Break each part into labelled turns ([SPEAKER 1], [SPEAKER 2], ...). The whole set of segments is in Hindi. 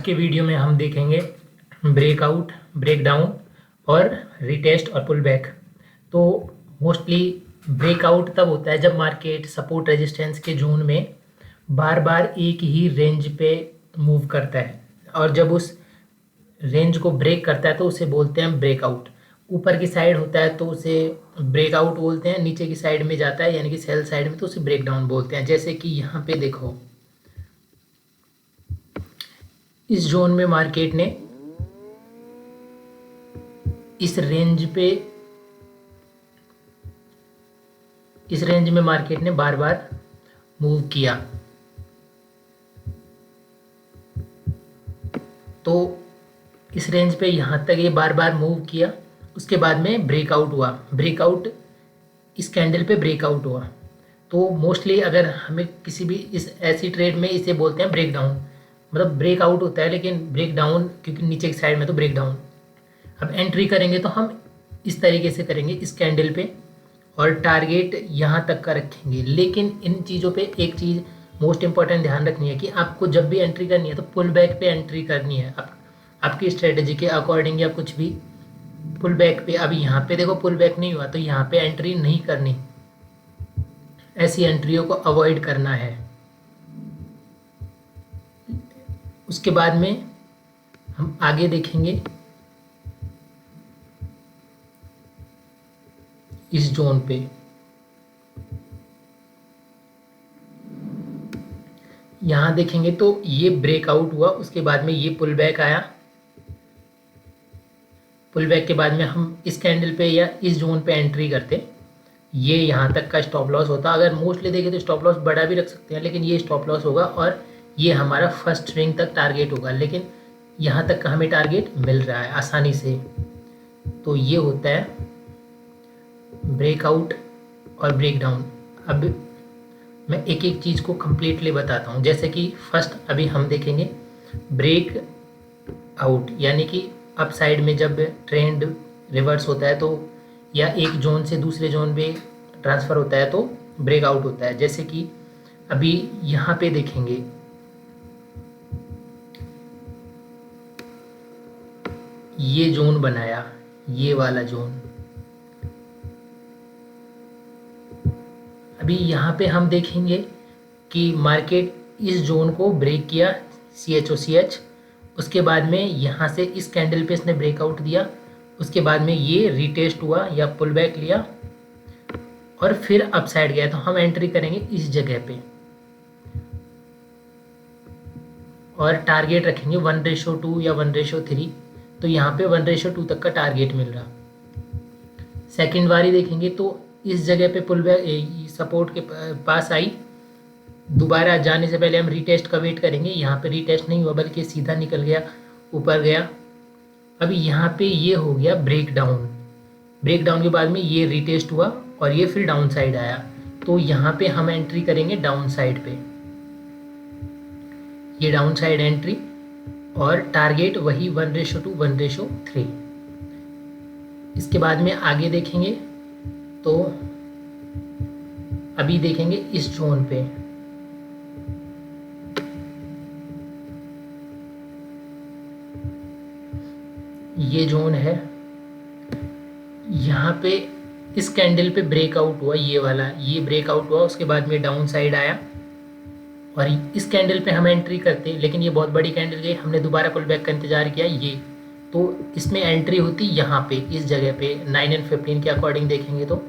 [SPEAKER 1] के वीडियो में हम देखेंगे ब्रेकआउट, ब्रेकडाउन और रिटेस्ट और पुल बैक। तो मोस्टली ब्रेकआउट तब होता है जब मार्केट सपोर्ट रेजिस्टेंस के जोन में बार बार एक ही रेंज पे मूव करता है और जब उस रेंज को ब्रेक करता है तो उसे बोलते हैं ब्रेकआउट। ऊपर की साइड होता है तो उसे ब्रेकआउट बोलते हैं, नीचे की साइड में जाता है यानी कि सेल साइड में तो उसे ब्रेकडाउन बोलते हैं। जैसे कि यहाँ पे देखो, इस जोन में मार्केट ने इस रेंज में मार्केट ने बार बार मूव किया। तो इस रेंज पे यहाँ तक ये बार बार मूव किया, उसके बाद में ब्रेकआउट हुआ। ब्रेकआउट इस कैंडल पे ब्रेकआउट हुआ। तो मोस्टली अगर हमें किसी भी इस ऐसी ट्रेड में इसे बोलते हैं ब्रेकडाउन, मतलब ब्रेकआउट होता है लेकिन ब्रेकडाउन, क्योंकि नीचे की साइड में तो ब्रेकडाउन। अब एंट्री करेंगे तो हम इस तरीके से करेंगे इस कैंडल पे और टारगेट यहाँ तक का रखेंगे। लेकिन इन चीज़ों पे एक चीज़ मोस्ट इंपॉर्टेंट ध्यान रखनी है कि आपको जब भी एंट्री करनी है तो पुल बैक पे एंट्री करनी है। आपकी स्ट्रेटजी के अकॉर्डिंग या कुछ भी पुल बैक पे, अभी यहाँ पे देखो पुल बैक नहीं हुआ तो यहाँ पे एंट्री नहीं करनी, ऐसी एंट्रियों को अवॉइड करना है। उसके बाद में हम आगे देखेंगे इस जोन पे। यहाँ देखेंगे तो ये ब्रेकआउट हुआ, उसके बाद में ये पुल बैक आया। पुल बैक के बाद में हम इस कैंडल पे या इस जोन पे एंट्री करते, ये यहाँ तक का स्टॉप लॉस होता। अगर मोस्टली देखें तो स्टॉप लॉस बड़ा भी रख सकते हैं, लेकिन ये स्टॉप लॉस होगा और ये हमारा फर्स्ट स्विंग तक टारगेट होगा। लेकिन यहाँ तक का हमें टारगेट मिल रहा है आसानी से। तो ये होता है ब्रेकआउट और ब्रेकडाउन। अब मैं एक एक चीज़ को कंप्लीटली बताता हूँ। जैसे कि फर्स्ट अभी हम देखेंगे ब्रेक आउट, यानी कि अप साइड में जब ट्रेंड रिवर्स होता है तो या एक जोन से दूसरे जोन पे ट्रांसफ़र होता है तो ब्रेकआउट होता है। जैसे कि अभी यहाँ पे देखेंगे ये जोन बनाया, ये वाला जोन। अभी यहाँ पे हम देखेंगे कि मार्केट इस जोन को ब्रेक किया, CHOCH। उसके बाद में यहाँ से इस कैंडल पे इसने ब्रेकआउट दिया, उसके बाद में ये रिटेस्ट हुआ या पुल बैक लिया और फिर अपसाइड गया। तो हम एंट्री करेंगे इस जगह पे और टारगेट रखेंगे 1:2 या 1:3। तो यहाँ पे 1:2 तक का टारगेट मिल रहा। सेकंड बारी देखेंगे तो इस जगह पे पुल बैक सपोर्ट के पास आई, दोबारा जाने से पहले हम रीटेस्ट का वेट करेंगे। यहाँ पे रीटेस्ट नहीं हुआ बल्कि सीधा निकल गया, ऊपर गया। अभी यहाँ पे ये हो गया ब्रेकडाउन। ब्रेकडाउन के बाद में ये रीटेस्ट हुआ और ये फिर डाउन साइड आया। तो यहाँ पे हम एंट्री करेंगे डाउन साइड पे, ये डाउन साइड एंट्री और टारगेट वही 1:2 1:3। इसके बाद में आगे देखेंगे तो अभी देखेंगे इस जोन पे, ये जोन है। यहाँ पे इस कैंडल पे ब्रेकआउट हुआ, ये वाला, ये ब्रेकआउट हुआ, उसके बाद में डाउन साइड आया और इस कैंडल पे हम एंट्री करते, लेकिन ये बहुत बड़ी कैंडल गई, हमने दोबारा पुल बैक का इंतजार किया। ये तो इसमें एंट्री होती यहाँ पे, इस जगह पे 9 और 15 के अकॉर्डिंग देखेंगे तो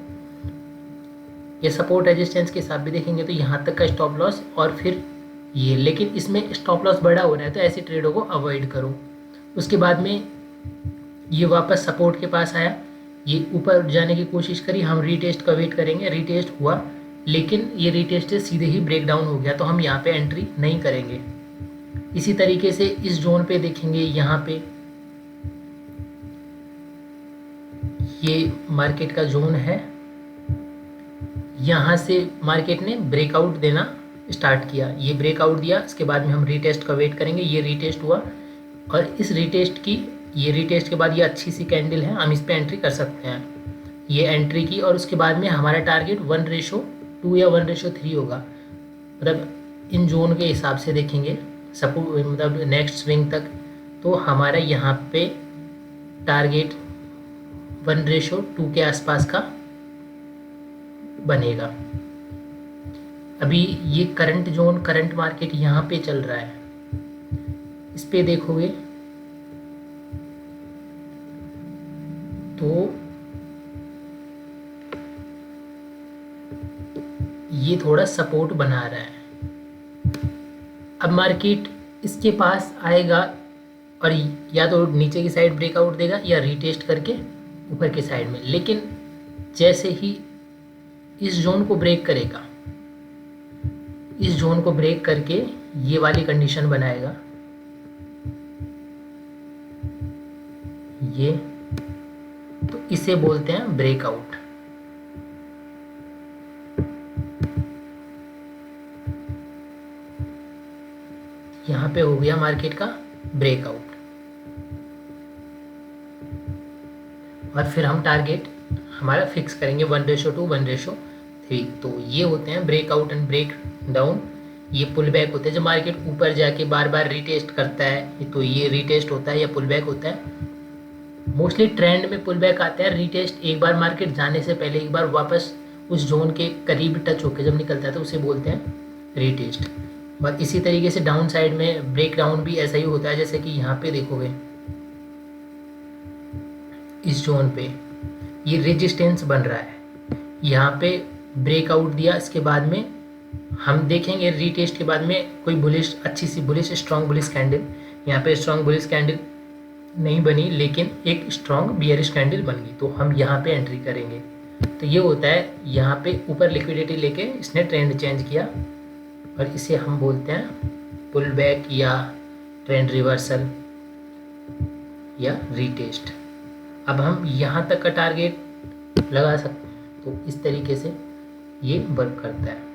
[SPEAKER 1] ये सपोर्ट रेजिस्टेंस के हिसाब भी देखेंगे तो यहाँ तक का स्टॉप लॉस और फिर ये। लेकिन इसमें स्टॉप लॉस बड़ा हो रहा है तो ऐसी ट्रेडों को अवॉइड करो। उसके बाद में ये वापस सपोर्ट के पास आया, ये ऊपर जाने की कोशिश करी, हम रीटेस्ट का वेट करेंगे। रीटेस्ट हुआ लेकिन ये रीटेस्ट से सीधे ही ब्रेकडाउन हो गया, तो हम यहाँ पे एंट्री नहीं करेंगे। इसी तरीके से इस जोन पे देखेंगे, यहाँ पे ये मार्केट का जोन है, यहाँ से मार्केट ने ब्रेकआउट देना स्टार्ट किया, ये ब्रेकआउट दिया। इसके बाद में हम रीटेस्ट का वेट करेंगे, ये रीटेस्ट हुआ और इस रीटेस्ट के बाद ये अच्छी सी कैंडल है, हम इस पे एंट्री कर सकते हैं। ये एंट्री की और उसके बाद में हमारा टारगेट 1:2 या 1:3 होगा। मतलब इन जोन के हिसाब से देखेंगे सपोर्ट मतलब नेक्स्ट स्विंग तक, तो हमारा यहाँ पे टारगेट 1:2 के आसपास का बनेगा। अभी ये करंट जोन, करंट मार्केट यहाँ पे चल रहा है, इस पे देखोगे तो ये थोड़ा सपोर्ट बना रहा है। अब मार्केट इसके पास आएगा और या तो नीचे की साइड ब्रेकआउट देगा या रीटेस्ट करके ऊपर की साइड में, लेकिन जैसे ही इस जोन को ब्रेक करेगा, इस जोन को ब्रेक करके ये वाली कंडीशन बनाएगा, ये तो इसे बोलते हैं ब्रेकआउट। यहाँ पे हो गया मार्केट का ब्रेकआउट, और फिर हम टारगेट हमारा फिक्स करेंगे 1:2, 1:3। तो ये होते हैं ब्रेकआउट एंड ब्रेक डाउन। ये पुल बैक होते हैं जब मार्केट ऊपर जाके बार बार रीटेस्ट करता है, तो ये रीटेस्ट होता है या पुल बैक होता है। मोस्टली ट्रेंड में पुल बैक आता है, रीटेस्ट एक बार मार्केट जाने से पहले एक बार वापस उस जोन के करीब टच होकर जब निकलता है तो उसे बोलते हैं रीटेस्ट। और इसी तरीके से डाउन साइड में ब्रेक डाउन भी ऐसा ही होता है, जैसे कि यहाँ पे देखोगे इस जोन पे ये रेजिस्टेंस बन रहा है, यहाँ पे ब्रेकआउट दिया, इसके बाद में हम देखेंगे रीटेस्ट के बाद में कोई बुलिश, अच्छी सी बुलिश, स्ट्रॉन्ग बुलिश कैंडल। यहाँ पे स्ट्रॉन्ग बुलिश कैंडल नहीं बनी, लेकिन एक स्ट्रॉन्ग बियरिश कैंडल बन गई, तो हम यहाँ पे एंट्री करेंगे। तो ये होता है, यहाँ पे ऊपर लिक्विडिटी लेके इसने ट्रेंड चेंज किया और इसे हम बोलते हैं पुल बैक या ट्रेंड रिवर्सल या रीटेस्ट। अब हम यहाँ तक का टारगेट लगा सकते हैं, तो इस तरीके से ये वर्क करता है।